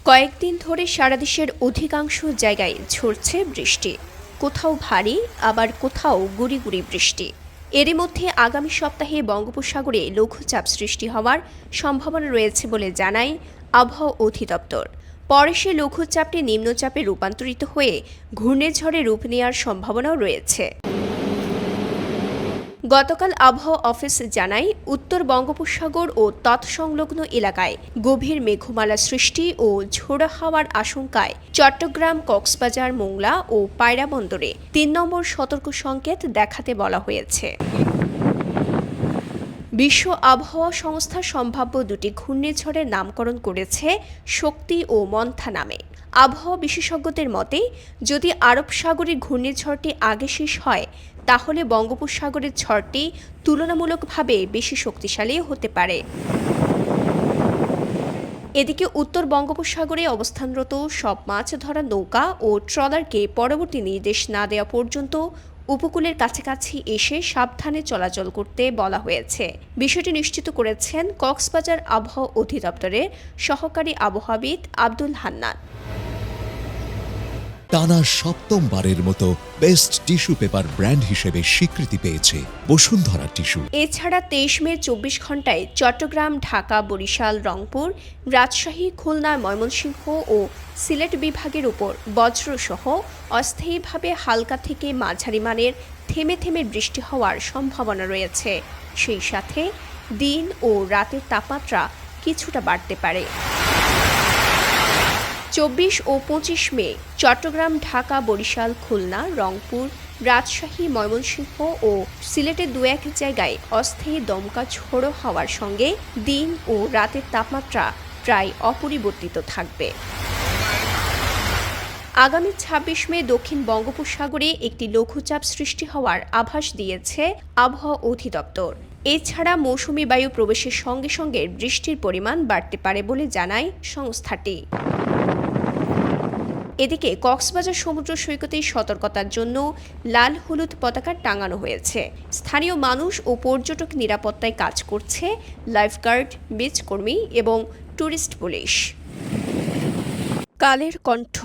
কয়েকদিন ধরে সারা দেশের অধিকাংশ জায়গায় ঝরছে বৃষ্টি। কোথাও ভারী, আবার কোথাও গুঁড়ি গুঁড়ি বৃষ্টি। এরই মধ্যে আগামী সপ্তাহে বঙ্গোপসাগরে লঘুচাপ সৃষ্টি হওয়ার সম্ভাবনা রয়েছে বলে জানায় আবহাওয়া অধিদপ্তর। পরে সে লঘুচাপটি নিম্নচাপে রূপান্তরিত হয়ে ঘূর্ণিঝড়ে রূপ নেওয়ার সম্ভাবনাও রয়েছে। গতকাল আবহাওয়া অফিস জানায়, উত্তর বঙ্গোপসাগর ও তৎসংলগ্ন এলাকায় গভীর মেঘমালা সৃষ্টি ও ঝোড়ো হাওয়ার আশঙ্কায় চট্টগ্রাম, কক্সবাজার, মোংলা ও পায়রা বন্দরে ৩ নম্বর সতর্ক সংকেত দেখাতে বলা হয়েছে। বিশ্ব আবহাওয়া সংস্থা সম্ভাব্য দুটি ঘূর্ণিঝড়ের নামকরণ করেছে শক্তি ও মন্থা নামে। আবহাওয়া বিশেষজ্ঞদের মতে, যদি আরব সাগরের ঘূর্ণিঝড়টি আগে শেষ হয়, তাহলে বঙ্গোপসাগরের ঝড়টি তুলনামূলকভাবে বেশি শক্তিশালী হতে পারে। এদিকে উত্তর বঙ্গোপসাগরে অবস্থানরত সব মাছ ধরা নৌকা ও ট্রলারকে পরবর্তী নির্দেশ না দেওয়া পর্যন্ত উপকূলের কাছাকাছি এসে সাবধানে চলাচল করতে বলা হয়েছে। বিষয়টি নিশ্চিত করেছেন কক্সবাজার আবহাওয়া অধিদপ্তরের সহকারী আবহাওয়াবিদ আব্দুল হান্নান। টানা সপ্তমবারের মতো বেস্ট টিস্যু পেপার ব্র্যান্ড হিসেবে স্বীকৃতি পেয়েছে বসুন্ধরা টিস্যু। এছাড়া ২৩ মে ২৪ ঘন্টায় চট্টগ্রাম, ঢাকা, বরিশাল, রংপুর, রাজশাহী, খুলনা, ময়মনসিংহ ও সিলেট বিভাগের উপর বজ্রসহ অস্থায়ীভাবে হালকা থেকে মাঝারি মানের থেমে থেমে বৃষ্টি হওয়ার সম্ভাবনা রয়েছে। সেই সাথে দিন ও রাতের তাপমাত্রা কিছুটা বাড়তে পারে। ২৪ ও ২৫ মে চট্টগ্রাম, ঢাকা, বরিশাল, খুলনা, রংপুর, রাজশাহী, ময়মনসিংহ ও সিলেটের দু এক জায়গায় অস্থায়ী দমকা ঝোড়ো হওয়ার সঙ্গে দিন ও রাতের তাপমাত্রা প্রায় অপরিবর্তিত থাকবে। আগামী ২৬ মে দক্ষিণ বঙ্গোপসাগরে একটি লঘুচাপ সৃষ্টি হওয়ার আভাস দিয়েছে আবহাওয়া অধিদপ্তর। এছাড়া মৌসুমী বায়ু প্রবেশের সঙ্গে সঙ্গে বৃষ্টির পরিমাণ বাড়তে পারে বলে জানায় সংস্থাটি। এদিকে কক্সবাজার সমুদ্র সৈকতে সতর্কতার জন্য লাল হলুদ পতাকা টাঙানো হয়েছে। স্থানীয় মানুষ ও পর্যটক নিরাপত্তায় কাজ করছে লাইফগার্ড, বিচ কর্মী এবং ট্যুরিস্ট পুলিশ। কালের কণ্ঠ।